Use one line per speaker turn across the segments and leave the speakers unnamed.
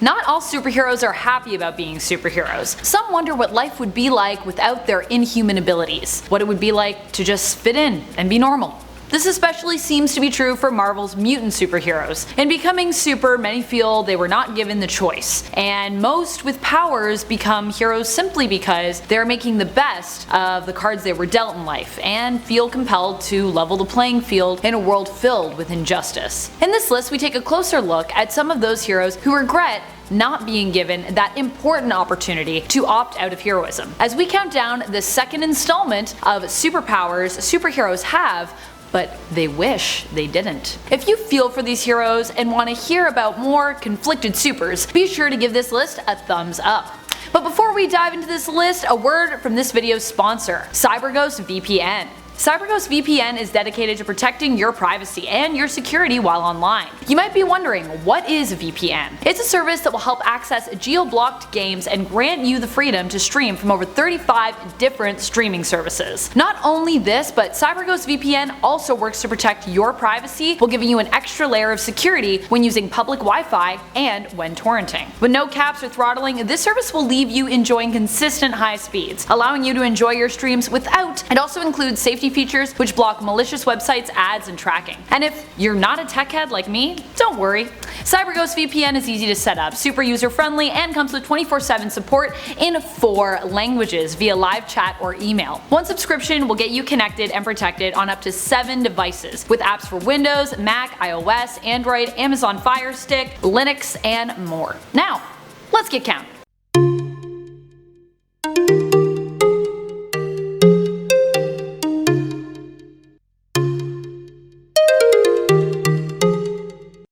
Not all superheroes are happy about being superheroes. Some wonder what life would be like without their inhuman abilities, what it would be like to just fit in and be normal. This especially seems to be true for Marvel's mutant superheroes. In becoming super, many feel they were not given the choice, and most with powers become heroes simply because they're making the best of the cards they were dealt in life, and feel compelled to level the playing field in a world filled with injustice. In this list, we take a closer look at some of those heroes who regret not being given that important opportunity to opt out of heroism, as we count down the second installment of superpowers superheroes have, but they wish they didn't. If you feel for these heroes and want to hear about more conflicted supers, be sure to give this list a thumbs up. But before we dive into this list, a word from this video's sponsor, CyberGhost VPN. CyberGhost VPN is dedicated to protecting your privacy and your security while online. You might be wondering, what is a VPN? It's a service that will help access geo-blocked games and grant you the freedom to stream from over 35 different streaming services. Not only this, but CyberGhost VPN also works to protect your privacy while giving you an extra layer of security when using public Wi-Fi and when torrenting. With no caps or throttling, this service will leave you enjoying consistent high speeds, allowing you to enjoy your streams without. It also includes safety features which block malicious websites, ads, and tracking. And if you're not a tech head like me, don't worry. CyberGhost VPN is easy to set up, super user friendly, and comes with 24/7 support in 4 languages via live chat or email. One subscription will get you connected and protected on up to 7 devices, with apps for Windows, Mac, iOS, Android, Amazon Fire Stick, Linux, and more. Now, let's get counting.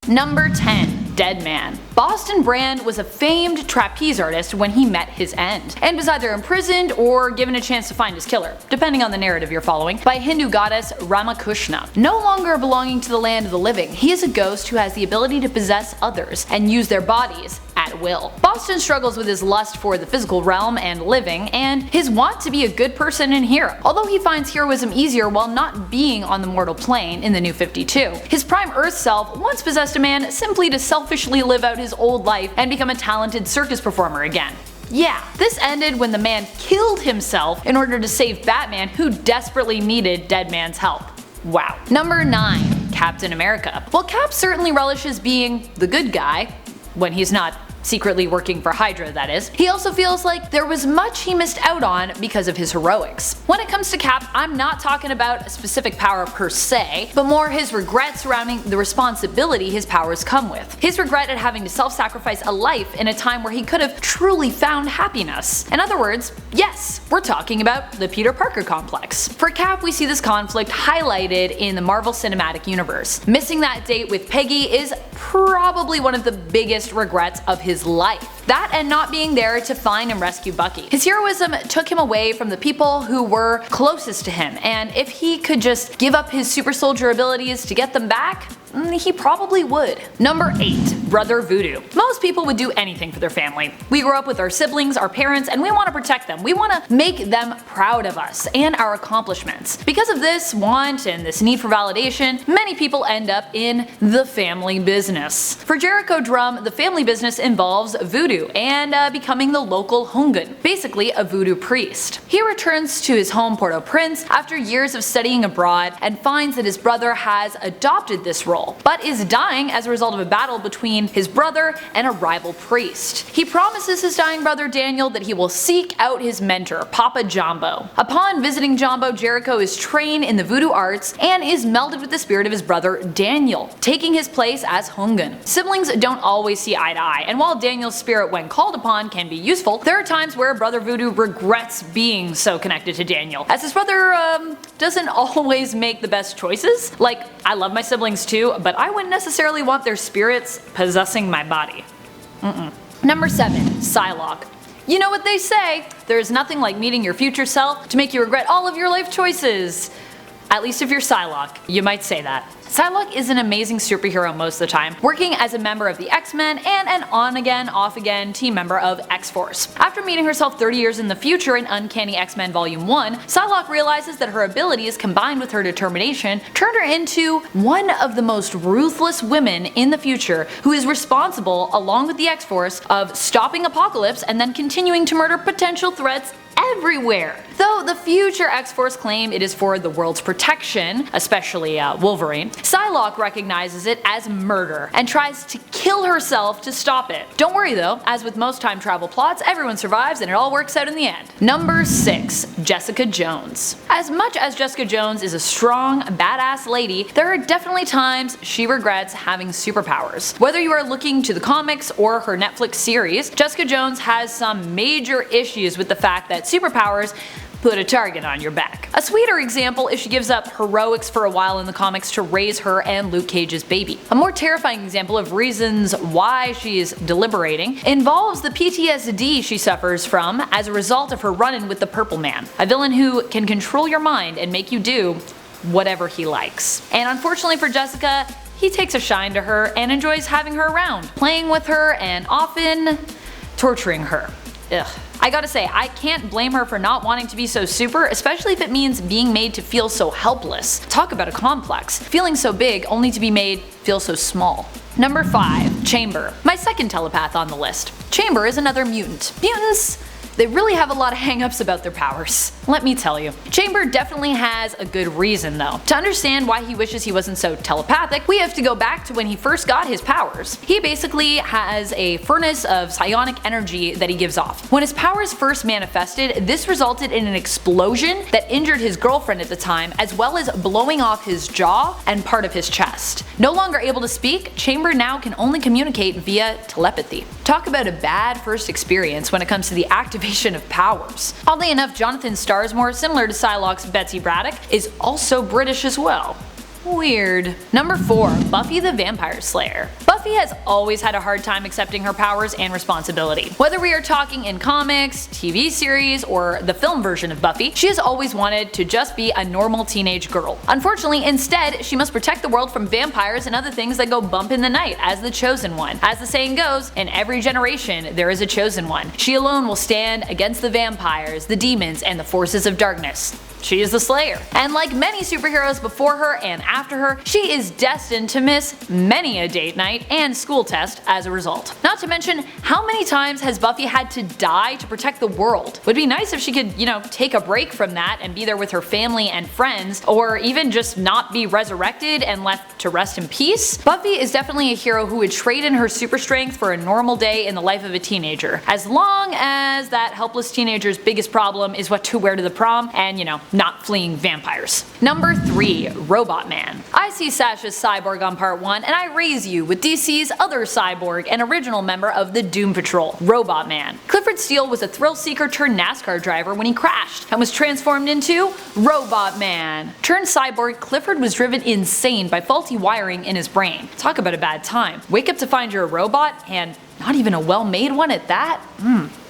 Number 10. Deadman. Boston Brand was a famed trapeze artist when he met his end, and was either imprisoned or given a chance to find his killer, depending on the narrative you're following, by Hindu goddess Ramakrishna. No longer belonging to the land of the living, he is a ghost who has the ability to possess others and use their bodies at will. Boston struggles with his lust for the physical realm and living, and his want to be a good person and hero, although he finds heroism easier while not being on the mortal plane in the New 52. His prime Earth self once possessed a man simply to selfishly live out his old life and become a talented circus performer again. Yeah, this ended when the man killed himself in order to save Batman, who desperately needed Deadman's help. Wow. Number 9. Captain America. While Cap certainly relishes being the good guy, when he's not secretly working for Hydra, that is, he also feels like there was much he missed out on because of his heroics. When it comes to Cap, I'm not talking about a specific power per se, but more his regret surrounding the responsibility his powers come with. His regret at having to self-sacrifice a life in a time where he could have truly found happiness. In other words, yes, we're talking about the Peter Parker complex. For Cap, we see this conflict highlighted in the Marvel Cinematic Universe. Missing that date with Peggy is probably one of the biggest regrets of his life. That and not being there to find and rescue Bucky. His heroism took him away from the people who were closest to him, and if he could just give up his super soldier abilities to get them back, he probably would. Number 8. Brother Voodoo. Most people would do anything for their family. We grow up with our siblings, our parents, and we want to protect them. We want to make them proud of us and our accomplishments. Because of this want and this need for validation, many people end up in the family business. For Jericho Drum, the family business involves voodoo and becoming the local Hungun, basically a voodoo priest. He returns to his home Port-au-Prince after years of studying abroad and finds that his brother has adopted this role, but is dying as a result of a battle between his brother and a rival priest. He promises his dying brother Daniel that he will seek out his mentor, Papa Jumbo. Upon visiting Jumbo, Jericho is trained in the voodoo arts and is melded with the spirit of his brother Daniel, taking his place as Hungun. Siblings don't always see eye to eye, and while Daniel's spirit when called upon can be useful, there are times where Brother Voodoo regrets being so connected to Daniel, as his brother doesn't always make the best choices. Like, I love my siblings too, but I wouldn't necessarily want their spirits possessing my body. Number 7. PSYLOCKE. You know what they say, there is nothing like meeting your future self to make you regret all of your life choices. At least if you're PSYLOCKE, you might say that. PSYLOCKE is an amazing superhero most of the time, working as a member of the X-Men and an on-again, off-again team member of X-Force. After meeting herself 30 years in the future in Uncanny X-Men Volume 1, PSYLOCKE realizes that her abilities combined with her determination turned her into one of the most ruthless women in the future, who is responsible, along with the X-Force, of stopping Apocalypse and then continuing to murder potential threats everywhere. Though the future X-Force claim it is for the world's protection, especially Wolverine, PSYLOCKE recognizes it as murder and tries to kill herself to stop it. Don't worry though, as with most time travel plots, everyone survives and it all works out in the end. Number 6. Jessica Jones. As much as Jessica Jones is a strong, badass lady, there are definitely times she regrets having superpowers. Whether you are looking to the comics or her Netflix series, Jessica Jones has some major issues with the fact that superpowers put a target on your back. A sweeter example is she gives up heroics for a while in the comics to raise her and Luke Cage's baby. A more terrifying example of reasons why she is deliberating involves the PTSD she suffers from as a result of her run-in with the Purple Man, a villain who can control your mind and make you do whatever he likes. And unfortunately for Jessica, he takes a shine to her and enjoys having her around, playing with her and often torturing her. Ugh. I gotta say, I can't blame her for not wanting to be so super, especially if it means being made to feel so helpless. Talk about a complex. Feeling so big only to be made feel so small. Number 5. Chamber. My second telepath on the list. Chamber is another mutant. Mutants, they really have a lot of hang-ups about their powers. Let me tell you. Chamber definitely has a good reason though. To understand why he wishes he wasn't so telepathic, we have to go back to when he first got his powers. He basically has a furnace of psionic energy that he gives off. When his powers first manifested, this resulted in an explosion that injured his girlfriend at the time, as well as blowing off his jaw and part of his chest. No longer able to speak, Chamber now can only communicate via telepathy. Talk about a bad first experience when it comes to the activation of powers. Oddly enough, Jonathan Starsmore, similar to Psylocke's Betsy Braddock, is also British as well. Weird. Number 4. Buffy the Vampire Slayer. Buffy has always had a hard time accepting her powers and responsibility. Whether we are talking in comics, TV series, or the film version of Buffy, she has always wanted to just be a normal teenage girl. Unfortunately, instead, she must protect the world from vampires and other things that go bump in the night as the chosen one. As the saying goes, in every generation there is a chosen one. She alone will stand against the vampires, the demons, and the forces of darkness. She is the Slayer. And like many superheroes before her and after her, she is destined to miss many a date night and school test as a result. Not to mention, how many times has Buffy had to die to protect the world? Would be nice if she could, take a break from that and be there with her family and friends, or even just not be resurrected and left to rest in peace. Buffy is definitely a hero who would trade in her super strength for a normal day in the life of a teenager, as long as that helpless teenager's biggest problem is what to wear to the prom and, not fleeing vampires. Number 3. ROBOTMAN. I see Sasha's cyborg on part 1 and I raise you with DC's other cyborg and original member of the Doom Patrol, ROBOTMAN. Clifford Steele was a thrill seeker turned NASCAR driver when he crashed and was transformed into ROBOTMAN. Turned cyborg, Clifford was driven insane by faulty wiring in his brain. Talk about a bad time. Wake up to find you're a robot, and not even a well-made one at that?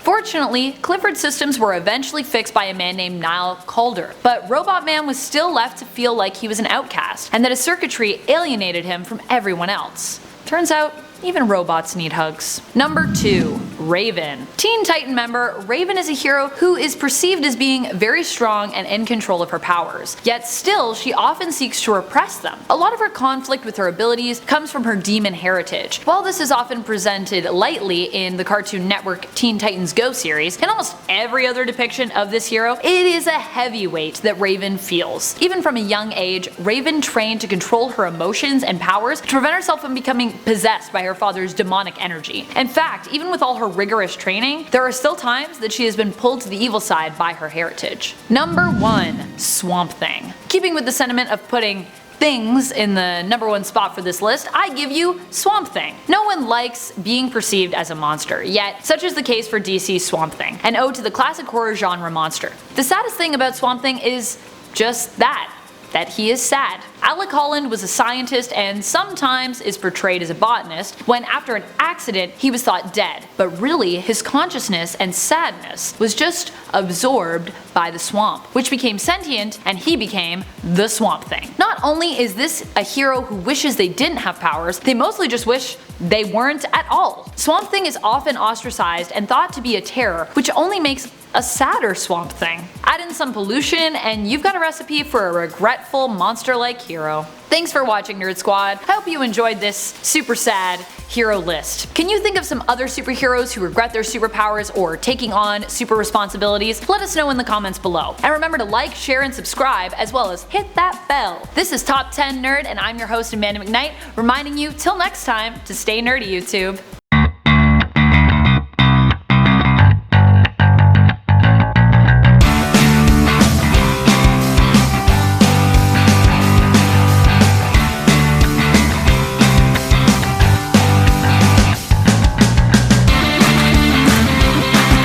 Fortunately, Clifford's systems were eventually fixed by a man named Niall Calder, but ROBOTMAN was still left to feel like he was an outcast, and that his circuitry alienated him from everyone else. Turns out, even robots need hugs. Number 2. Raven. Teen Titan member, Raven is a hero who is perceived as being very strong and in control of her powers, yet still she often seeks to repress them. A lot of her conflict with her abilities comes from her demon heritage. While this is often presented lightly in the Cartoon Network Teen Titans Go series, and almost every other depiction of this hero, it is a heavy weight that Raven feels. Even from a young age, Raven trained to control her emotions and powers to prevent herself from becoming possessed by her father's demonic energy. In fact, even with all her rigorous training, there are still times that she has been pulled to the evil side by her heritage. Number 1. Swamp Thing. Keeping with the sentiment of putting things in the number 1 spot for this list, I give you Swamp Thing. No one likes being perceived as a monster, yet such is the case for DC's Swamp Thing, an ode to the classic horror genre monster. The saddest thing about Swamp Thing is just that he is sad. Alec Holland was a scientist and sometimes is portrayed as a botanist, when after an accident he was thought dead, but really his consciousness and sadness was just absorbed by the swamp, which became sentient and he became the Swamp Thing. Not only is this a hero who wishes they didn't have powers, they mostly just wish they weren't at all. Swamp Thing is often ostracized and thought to be a terror, which only makes a sadder Swamp Thing. Add in some pollution and you've got a recipe for a regretful monster-like hero. Thanks for watching, Nerd Squad. I hope you enjoyed this super sad hero list. Can you think of some other superheroes who regret their superpowers or taking on super responsibilities? Let us know in the comments below. And remember to like, share, and subscribe, as well as hit that bell. This is Top 10 Nerd, and I'm your host Amanda McKnight, reminding you till next time to stay nerdy, YouTube.